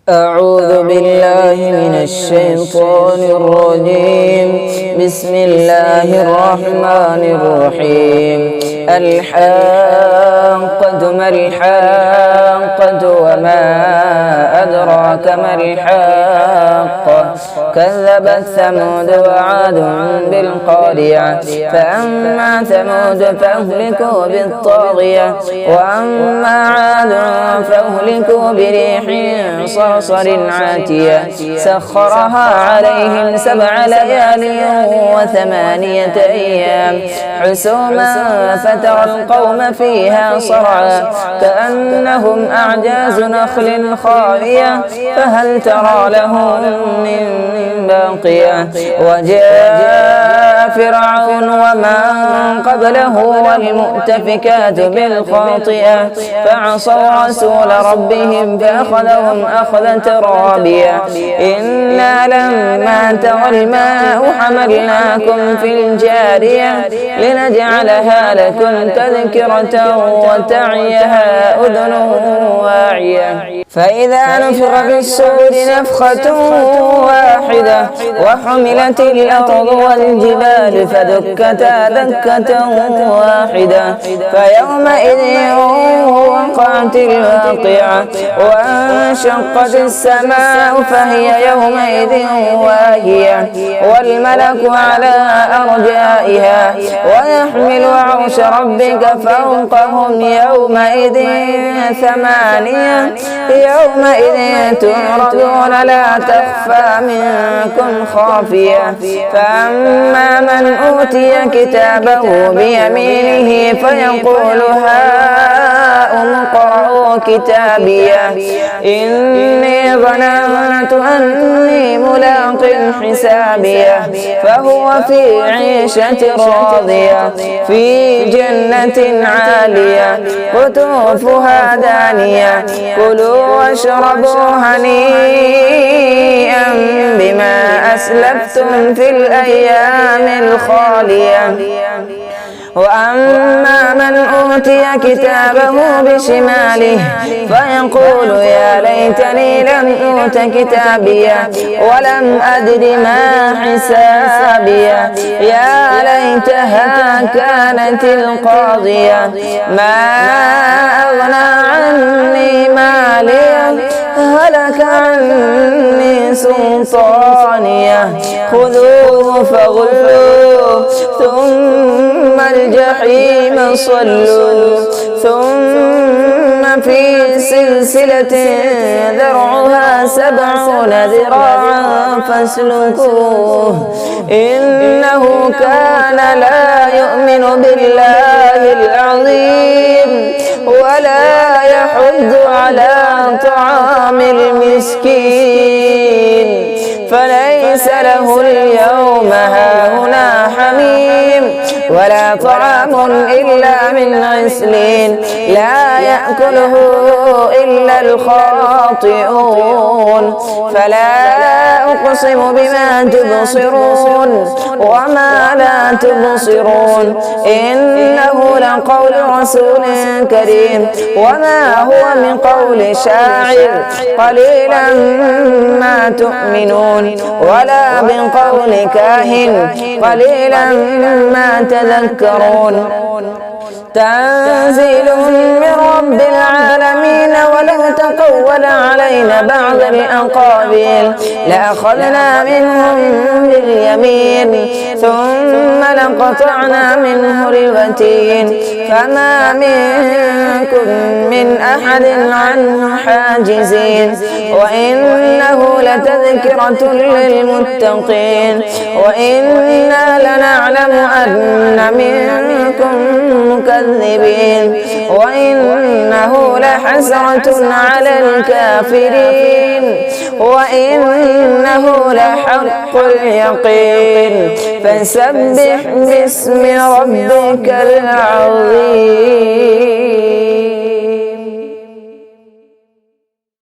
أعوذ بالله من الشيطان الرجيم. بسم الله الرحمن الرحيم. الحاقة ما الحاقة وما أدراك ما الحاقة كذبت ثمود وعاد بالقارعة فأما ثمود فأهلكوا بالطاغية وأما عاد فأهلكوا بريح صرصر عاتية سخرها عليهم 7 ليال و8 أيام حسوما فترى القوم فيها صرعى كأنهم أعجاز نخل خاوية فهل ترى لهم من باقية وجاء فرعون ومن قبله والمؤتفكات بالخاطئة فعصوا رسول ربهم فأخذهم أخذة رابية إنا لما ترى الماء حملناكم في الجارية لنجعلها لكم تذكرة وتعيها أذن واعية فإذا نفخ في الصور نفخة واحدة وحملت الأرض والجبال فدكتا دكة واحدة فيومئذ وقعت الواقعة وانشقت السماء فهي يومئذ واهية والملك على أرجائها ويحمل عرش ربك فوقهم يومئذ 8 يومئذ تعرضون لا تخفى منكم خافية فأما من أوتي كتابه بيمينه فيقول هاؤم اقرءوا كتابيه إني ظننت أني ملاق حسابيه فهو في عيشة راضية في جنة عالية قطوفها دانية كلوا واشربوا هنيئا بما أسلفتم في الأيام الخالية وأما من أوتي كتابه بشماله فيقول يا ليتني لم أوت كتابيه ولم أدر ما حسابيه يا ليتها كانت القاضية ما أغنى عني ماليه هلك عني سلطانيه خذوه فغلوه ثم الجحيم صلوا ثم في سلسلة ذرعها 70 ذراعا فاسلكوه إنه كان لا يؤمن بالله العظيم ولا يحض على طعام المسكين فليس له اليوم هاهنا حميم ولا طعام إلا من غسلين لا يأكله إلا الخاطئون فلا أقسم بما تبصرون وما لا تبصرون إنه لقول رسول كريم وما هو من قول شاعر قليلا ما تؤمنون ولا بقول كاهن قليلا ما تذكرون تنزيل من رب العالمين ولو تقول علينا بعض الأقاويل لأخذنا منهم باليمين ثم لقطعنا منه الوتين فما منكم من أحد عنه حاجزين وإنه لتذكرة للمتقين وإنا لنعلم أن منكم مكذبين وإنه لحسرة على الكافرين وإنه لحق اليقين فسبح باسم ربك العظيم.